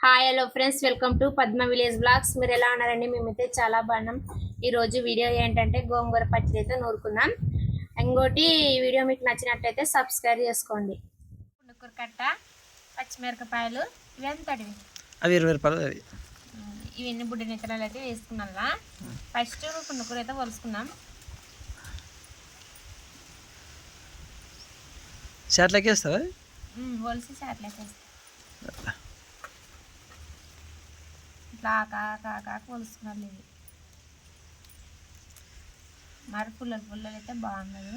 Hi hello friends, welcome to Padma village vlogs. మీరు ఎలా ఉన్నారండి? మేమైతే చాలా బాగున్నాం. ఈరోజు వీడియో ఏంటంటే గోంగూర పచ్చడి అయితే నూరుకుందాం. ఇంకోటి ఈ వీడియో మీకు నచ్చినట్లయితే సబ్స్క్రైబ్ చేసుకోండి. పుండుకూర కట్ట, పచ్చిమిరపకాయలు, ఇవి ఎంతటివి? అవి 20 రూపాయలు. అవి ఇవన్నీ బుడ్డి నిత్తనాలు అయితే వేసుకున్నా. ఫస్ట్ పుండుకూర అయితే వలుసుకున్నాం. షాట్లకి వేస్తావా? వలిసి షాట్లకి వేస్తా. ఇట్లా ఆకాకు వలుసుకున్నాను. ఇది మరి పుల్లలు అయితే బాగున్నది.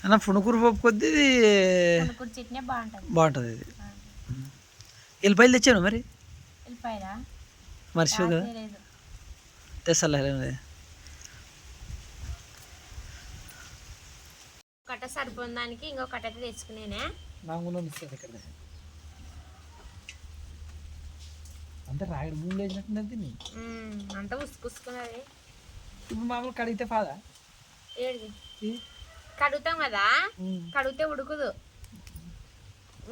అన్న పునుకూర పప్పు కొద్ది పునుకూర చట్నీ బాగుంటుంది. ఇది ఎల్లిపాయలు తెచ్చాను మరి. ఎల్లిపాయలా మర్చిపో కదా, తెస్తా. కట్ట సరిపోయిన దానికి ఇంకో కట్ట అయితే తెచ్చుకునేనే. అంత రాయడు ముందు వేసినట్టు అంతా ఉసుకున్నది. ఇప్పుడు మామూలు కడిగితే పాదా? ఏది కడుగుతాం కదా, కడిగితే ఉడుకుదు.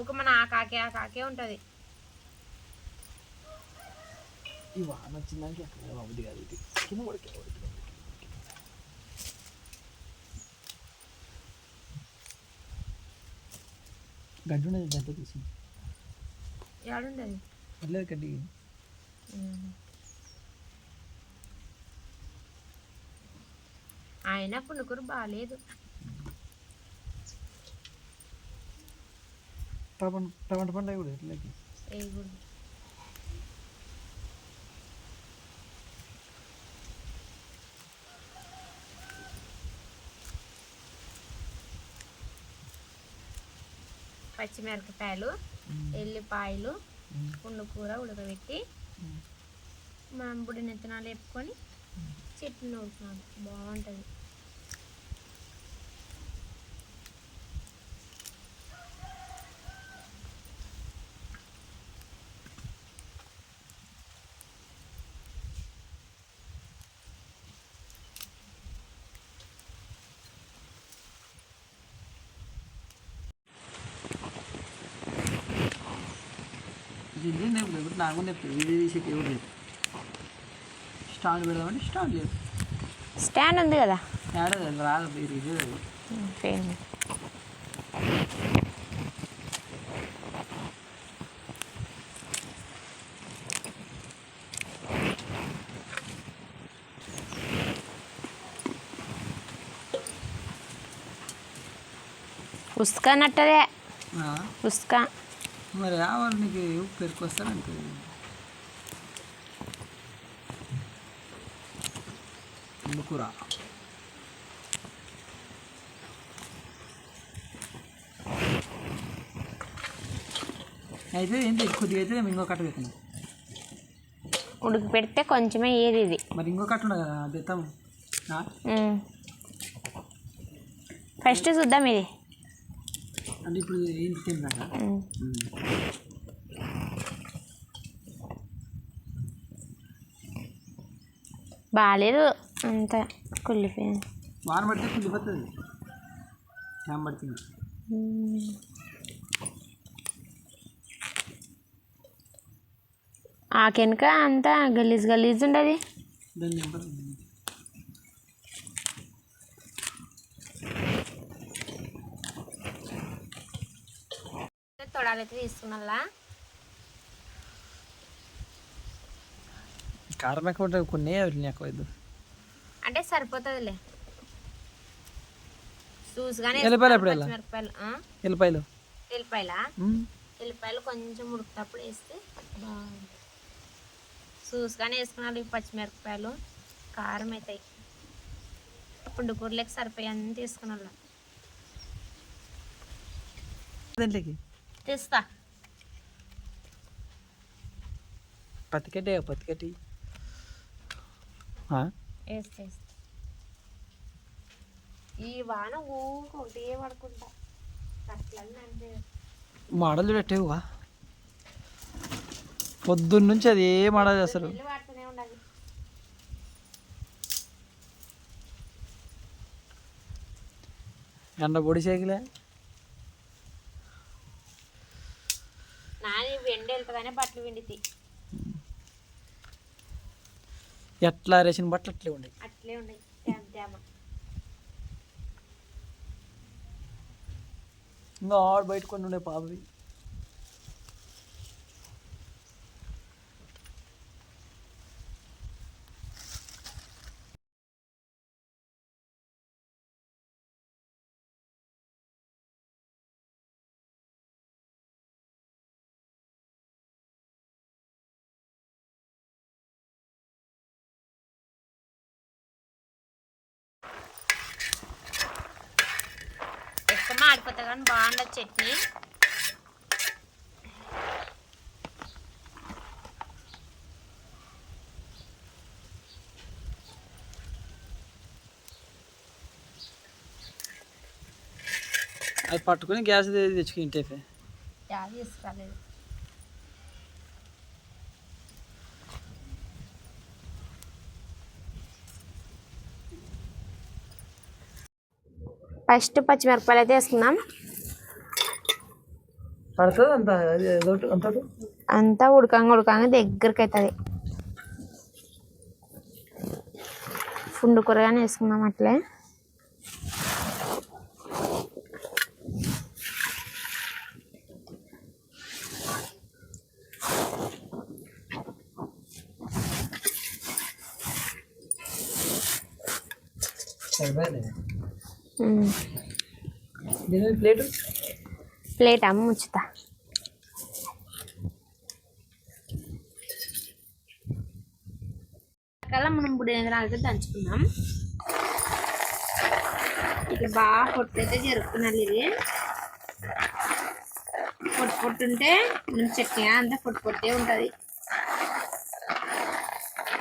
ఒక మన ఆకాకే ఉంటుంది. ఈ వాన వచ్చిందానికి ఎక్కడ బాబుది కాదు. ఇది కింద గడ్డి ఉండదు. గడ్డ తీసి ఏడుండదు లేదు గడ్డి. ఆయన పుండుకూర బాగాలేదు. టమాటా పండు కూడా ఎట్లకి వేయకూడదు. పచ్చిమిరపకాయలు, ఎల్లిపాయలు, పుండుకూర ఉడకబెట్టి మనం బుడ్డి నెత్తనాలు వేపుకొని చట్నీ నూరుకున్నాను. బాగుంటుంది. నాకు స్టాండ్ పెడదామంటే స్టాండ్ లేదు. స్టాండ్ ఉంది కదా, రాదు. ఉసుక నట్టదే. ఉసుక మరి రావాలి. నీకు పెరుకొస్తానంటే పుండుకూర అయితే ఏంటి కొద్దిగా అయితే మేము ఇంకో కట్ట పెట్టాము. ఉడికి పెడితే కొంచెమే ఏది ఇది. మరి ఇంకో కట్ట ఉండదు కదా, తెస్తాము. ఫస్ట్ చూద్దాం ఇది. అంటే ఇప్పుడు ఏం తిన్నాక బాగాలేదు. అంత కుళ్ళిపోయింది. వాన పడితే కుళ్ళిపోతుంది. ఏం పడుతుంది? ఆకెనక అంతా గలీజ్ ఉండదు. తొడాలైతే తీసుకున్నా. కారం ఎక్కువ ఉంటుంది. కొన్ని ఎక్కువ అంటే సరిపోతుందిలే. చూసుగానే ఎల్లిపాయలు కొంచెం ఉడుకుతప్పుడు వేస్తే బాగుంటుంది. చూసుగానే వేసుకున్నాను. ఇవి పచ్చిమిరపకాయలు కారం అవుతాయి. పుండుకూరలోకి సరిపోయి అన్నీ తీసుకున్నా. తెస్తా. పత్తికట్టి వేస్తా. ఈ వాన ఒకటి పడుకుంటా. మడలు పెట్టేవుగా పొద్దున్న నుంచి. అది ఏ మడలు అసలు. ఎండ పొడి చేకిలే నాని ఎండ వెళ్తుందనే బట్టలు పిండితి ఎట్లా రేసిన బట్టలు అట్లే ఉండే అట్లే ఉన్నాయి తేమ తేమ. ఇంకా ఆడు బయట కొన్ని ఉండే పాపవి. ఎక్కువ ఆడిపోతా కానీ బాగుండదు చట్నీ. అది పట్టుకొని గ్యాస్ తెచ్చుకుని ఇంటే యాది తీసుకురాలేదు. ఫస్ట్ పచ్చిమిరపకాయలు అయితే వేసుకుందాం. పడుతుంది అంత అంత అంతా ఉడకంగా దగ్గరికి అవుతుంది. ఫుండు కూరగానే వేసుకుందాం అట్లే. ప్లేట్ ముచ్చుతా. కల్లా మనం బుడేంద్రాలతో దంచుకుందాం. ఇక బాగా పొట్టు అయితే జరుపుకున్నాను. ఇది పొట్టు ఉంటే మనం చట్నీ అంతా పొట్టే ఉంటుంది.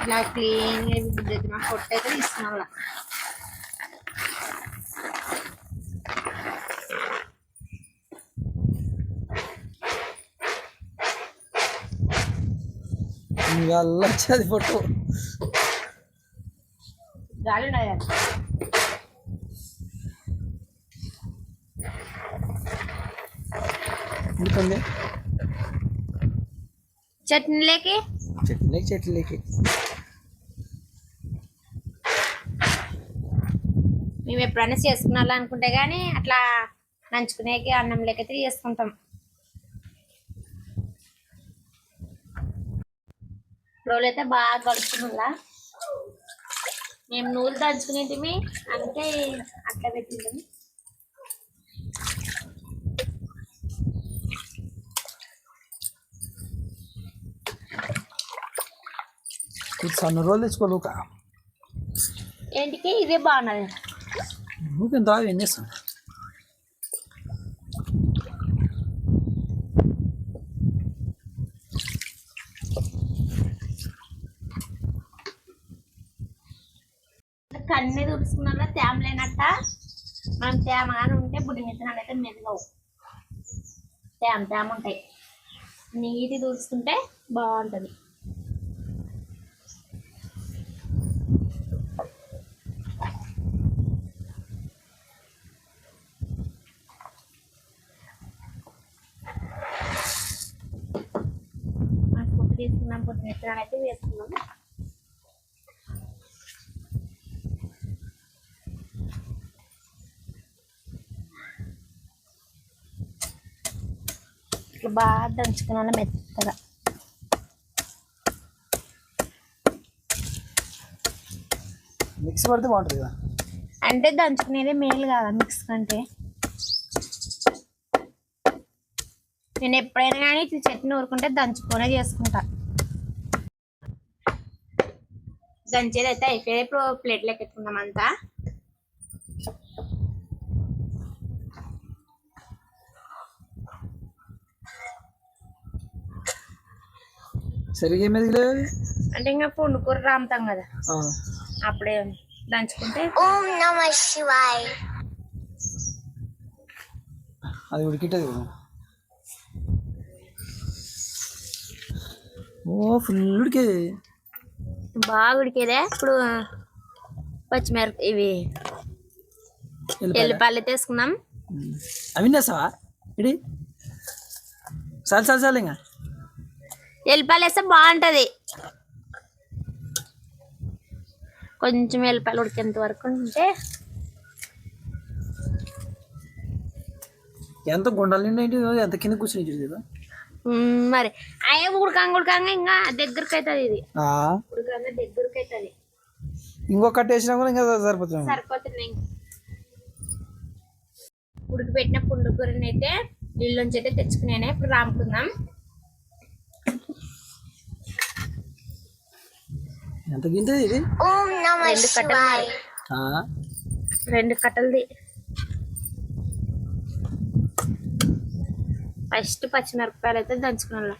ఇలా క్లీన్గా బుడ్డైతే మా పొట్టు అయితే తీసుకున్నాం. అలా వచ్చేది పొట్టు గాలి ఉన్నాయా ఎందుకండి చట్నీలోకి చట్నీలోకి మేము ఎప్పుడైనా చేసుకున్నాలనుకుంటే కానీ అట్లా నంచుకునేకి అన్నం లేకైతే చేసుకుంటాం. రోజులైతే బాగా గడుపుతుందా. మేము నూనె దంచుకునేటివి అంటే అట్లా పెట్టింటాము. సన్న రోజులు తెచ్చుకోలేక ఏంటికి ఇదే బాగున్నది. నువ్వు ఎంత ఏం చేస్తాను. కన్నీ తుడుచుకున్నా తేమ లేనట్ట. మనం తేమగానే ఉంటే బుడ్డి మిత్తనాలు అయితే మెదగవు, తేమ ఉంటాయి. నీటి తుడుచుకుంటే బాగుంటుంది. పొట్టు తీసుకున్నాం, పొట్టు మిత్తనాలు అయితే వేసుకున్నాం. బాగా దంచుకున్నాను మెత్తగా. మిక్స్ పడితే బాగుంటుంది కదా. అంటే దంచుకునేది మేలు కదా మిక్స్ కంటే. నేను ఎప్పుడైనా కానీ చట్నీ ఊరుకుంటే దంచుకొనే చేసుకుంటా. దంచేది అయితే అయిపోయి ఇప్పుడు ప్లేట్లోకి పెట్టుకుందాం అంతా. సరిగా ఏమేది అంటే ఇంకా పుండు కూర రాముతాం కదా, అప్పుడే దంచుకుంటే. ఓం నమః శివాయ. అది ఉడికింటది. ఓ ఫుల్ ఉడికేది, బాగా ఉడికేదే. ఇప్పుడు పచ్చిమిరప ఇవి ఎల్లిపాయలు అయితే వేసుకుందాం. అవి వేస్తావా ఇది చాలు చాలు చాలు ఇంకా ఎల్లిపాయలు వేస్తే బాగుంటుంది. కొంచెం ఎల్లిపాయలు ఉడికేంత వరకు ఉంటే ఎంత గుండాలు నిండి ఎంత కింద కూర్చొని చూసేదా మరి అయ్యే ఉడకంగా ఇంకా దగ్గరికి అవుతుంది. ఇది ఉడకంగా దగ్గరికి అవుతుంది. ఇంకొకటి వేసినా కూడా ఇంకా సరిపోతుంది. సరిపోతుంది. ఉడికిపెట్టిన పుండుకూరని అయితే నీళ్ళలోంచి అయితే తెచ్చుకున్నాను. ఇప్పుడు రాముకుందాం. ఎంత గింజది ఇది 2 కట్టలు. 2 కట్టలది. ఫస్ట్ పచ్చిమిరపకాయలు అయితే దంచుకున్నాను.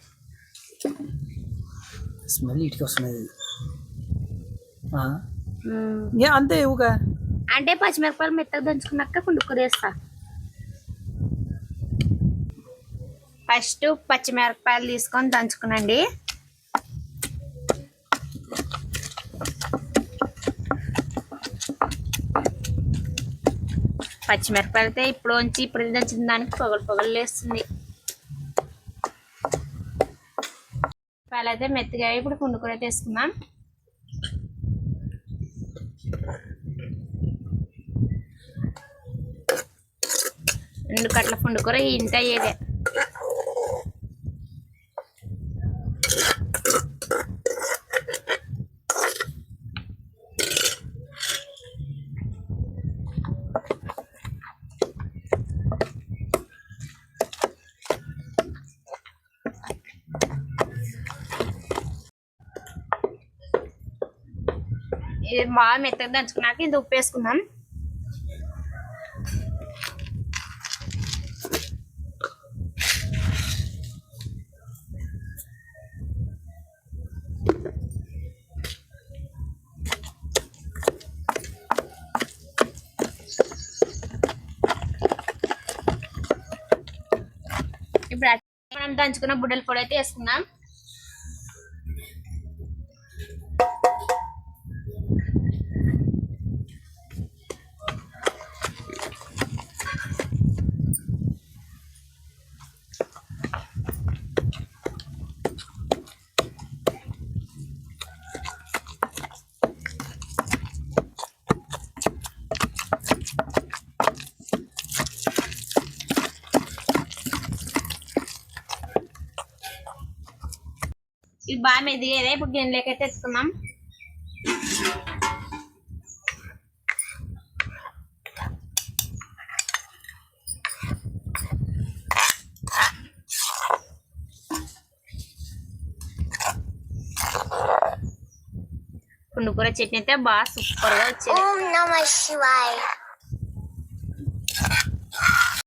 స్మెల్ ఇటుకి వస్తున్నది అంతే ఊక అంటే పచ్చిమిరపకాయలు మెత్తగా దంచుకున్నాక పుండుకూర వేస్తా. ఫస్ట్ పచ్చిమిరపకాయలు తీసుకొని దంచుకునండి. పచ్చిమిరపకాయలు అయితే ఇప్పుడు దంచిన దానికి పొగలు లేస్తుంది. పాలు అయితే మెత్తగా ఇప్పుడు పుండుకూర అయితే వేసుకుందాం. రెండు కట్ల పుండుకూర ఇంత అయ్యేదే. ఇది బాగా మెత్తగా దంచుకున్నాక ఇది ఉప్పు వేసుకుందాం. ఇప్పుడు మనం దంచుకున్న బుడ్డల పొడి అయితే వేసుకుందాం. ఇది బాగా మెదిగేదే. ఇప్పుడు గిన్నెలోకి అయితే ఎత్తుకున్నాం. పుండుకూర చట్నీ అయితే బాగా సూపర్గా వచ్చింది.